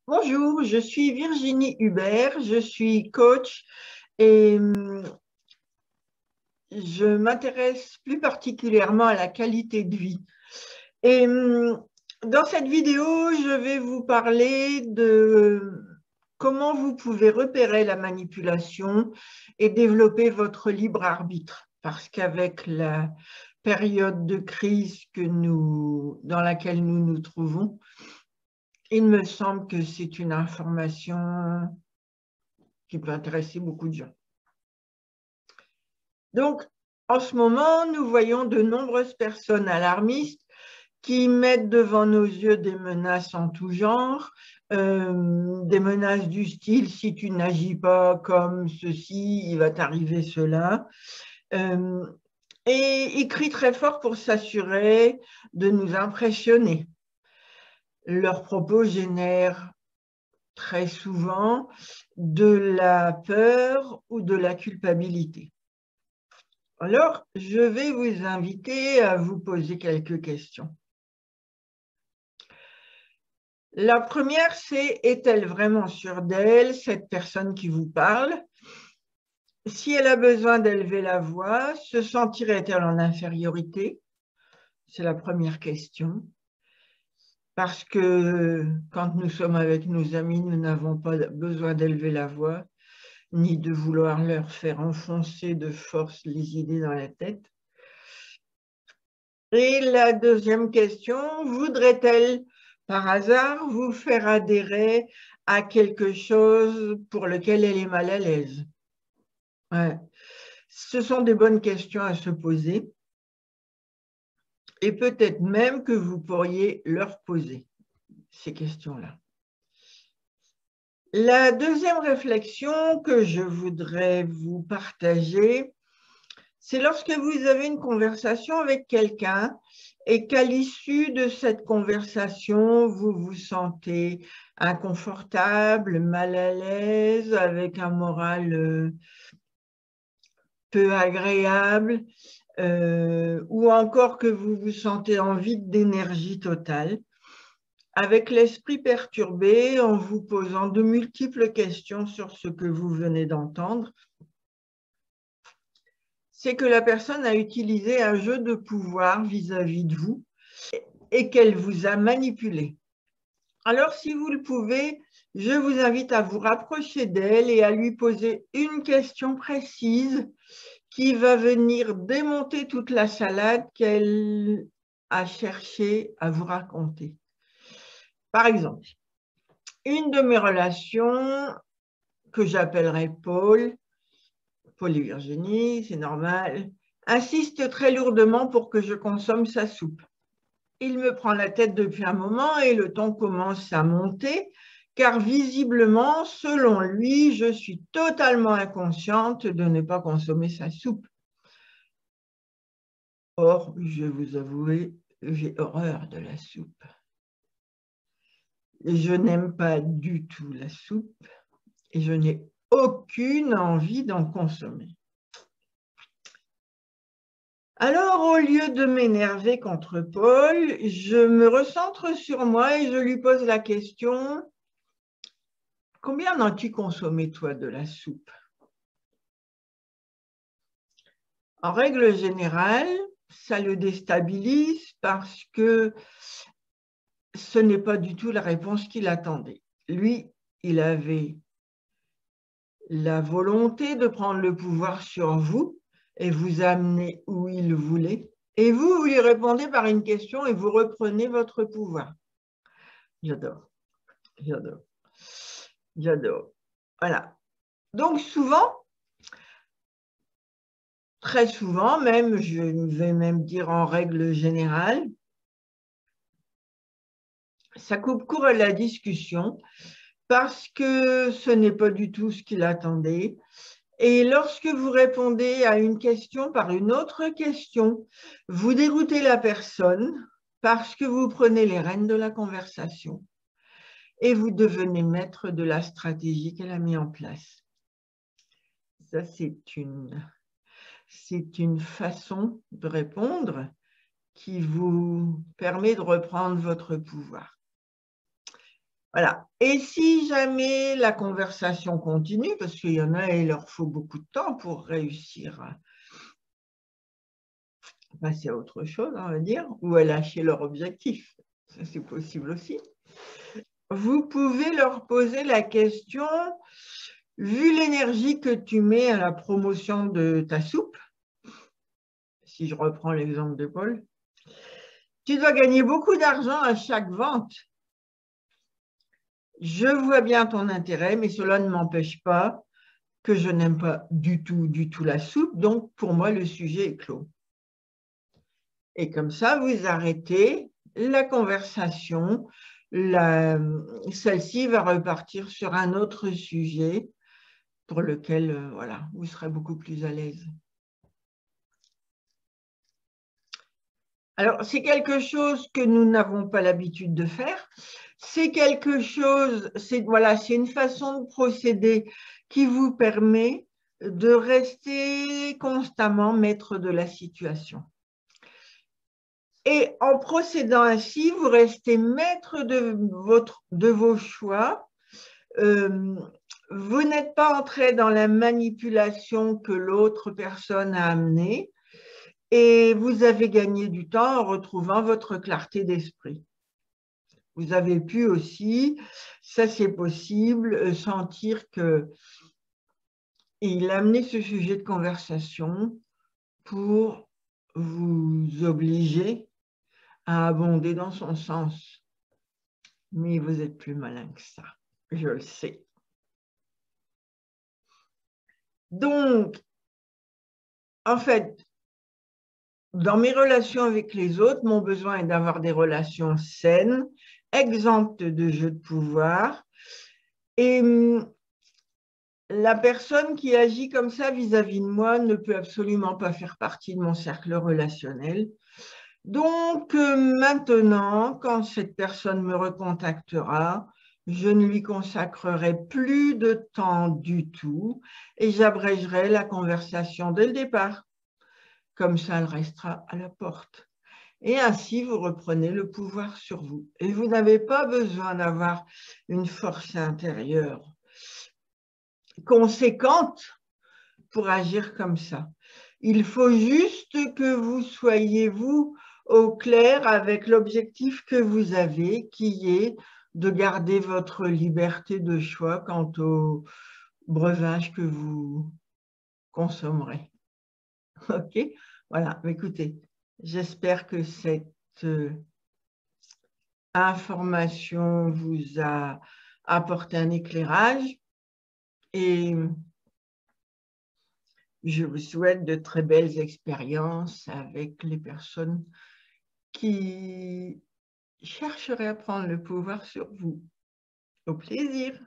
Bonjour, je suis Virginie Hubert, je suis coach et je m'intéresse plus particulièrement à la qualité de vie. Et dans cette vidéo, je vais vous parler de comment vous pouvez repérer la manipulation et développer votre libre arbitre. Parce qu'avec la période de crise dans laquelle nous nous trouvons, il me semble que c'est une information qui peut intéresser beaucoup de gens. Donc, en ce moment, nous voyons de nombreuses personnes alarmistes qui mettent devant nos yeux des menaces en tout genre, des menaces du style « si tu n'agis pas comme ceci, il va t'arriver cela ». Et ils crient très fort pour s'assurer de nous impressionner. Leurs propos génèrent très souvent de la peur ou de la culpabilité. Alors, je vais vous inviter à vous poser quelques questions. La première, c'est: est-elle vraiment sûre d'elle, cette personne qui vous parle? Si elle a besoin d'élever la voix, se sentirait-elle en infériorité? C'est la première question. Parce que quand nous sommes avec nos amis, nous n'avons pas besoin d'élever la voix, ni de vouloir leur faire enfoncer de force les idées dans la tête. Et la deuxième question: voudrait-elle par hasard vous faire adhérer à quelque chose pour lequel elle est mal à l'aise? Ouais. Ce sont des bonnes questions à se poser et peut-être même que vous pourriez leur poser ces questions-là. La deuxième réflexion que je voudrais vous partager, c'est lorsque vous avez une conversation avec quelqu'un et qu'à l'issue de cette conversation, vous vous sentez inconfortable, mal à l'aise, avec un moral peu agréable, ou encore que vous vous sentez en vide d'énergie totale, avec l'esprit perturbé, en vous posant de multiples questions sur ce que vous venez d'entendre, c'est que la personne a utilisé un jeu de pouvoir vis-à-vis de vous et qu'elle vous a manipulé. Alors, si vous le pouvez, je vous invite à vous rapprocher d'elle et à lui poser une question précise qui va venir démonter toute la salade qu'elle a cherché à vous raconter. Par exemple, une de mes relations, que j'appellerai Paul et Virginie, c'est normal, insiste très lourdement pour que je consomme sa soupe. Il me prend la tête depuis un moment et le ton commence à monter, car visiblement, selon lui, je suis totalement inconsciente de ne pas consommer sa soupe. Or, je vais vous avouer, j'ai horreur de la soupe. Je n'aime pas du tout la soupe et je n'ai aucune envie d'en consommer. Alors, au lieu de m'énerver contre Paul, je me recentre sur moi et je lui pose la question: combien en as-tu consommé, toi, de la soupe? En règle générale, ça le déstabilise parce que ce n'est pas du tout la réponse qu'il attendait. Lui, il avait la volonté de prendre le pouvoir sur vous et vous amener où il voulait. Et vous lui répondez par une question et vous reprenez votre pouvoir. J'adore, j'adore, j'adore. Voilà. Donc souvent, très souvent même, je vais même dire en règle générale, ça coupe court à la discussion parce que ce n'est pas du tout ce qu'il attendait. Et lorsque vous répondez à une question par une autre question, vous déroutez la personne parce que vous prenez les rênes de la conversation et vous devenez maître de la stratégie qu'elle a mise en place. Ça, c'est une façon de répondre qui vous permet de reprendre votre pouvoir. Voilà. Et si jamais la conversation continue, parce qu'il y en a, il leur faut beaucoup de temps pour réussir à passer à autre chose, on va dire, ou à lâcher leur objectif. Ça, c'est possible aussi. Vous pouvez leur poser la question, vu l'énergie que tu mets à la promotion de ta soupe, si je reprends l'exemple de Paul, tu dois gagner beaucoup d'argent à chaque vente. Je vois bien ton intérêt, mais cela ne m'empêche pas que je n'aime pas du tout la soupe. Donc, pour moi, le sujet est clos. Et comme ça, vous arrêtez la conversation. Celle-ci va repartir sur un autre sujet pour lequel, voilà, vous serez beaucoup plus à l'aise. Alors, c'est quelque chose que nous n'avons pas l'habitude de faire. C'est quelque chose, voilà, c'est une façon de procéder qui vous permet de rester constamment maître de la situation. Et en procédant ainsi, vous restez maître de vos choix. Vous n'êtes pas entré dans la manipulation que l'autre personne a amenée et vous avez gagné du temps en retrouvant votre clarté d'esprit. Vous avez pu aussi, ça c'est possible, sentir qu'il a amené ce sujet de conversation pour vous obliger à abonder dans son sens. Mais vous êtes plus malin que ça, je le sais. Donc, en fait, dans mes relations avec les autres, mon besoin est d'avoir des relations saines, exemptes de jeux de pouvoir. Et la personne qui agit comme ça vis-à-vis de moi ne peut absolument pas faire partie de mon cercle relationnel. Donc, maintenant, quand cette personne me recontactera, je ne lui consacrerai plus de temps du tout et j'abrégerai la conversation dès le départ. Comme ça, elle restera à la porte. Et ainsi, vous reprenez le pouvoir sur vous. Et vous n'avez pas besoin d'avoir une force intérieure conséquente pour agir comme ça. Il faut juste que vous soyez, vous, au clair avec l'objectif que vous avez, qui est de garder votre liberté de choix quant au breuvage que vous consommerez. OK? Voilà, écoutez, j'espère que cette information vous a apporté un éclairage et je vous souhaite de très belles expériences avec les personnes qui chercheraient à prendre le pouvoir sur vous. Au plaisir.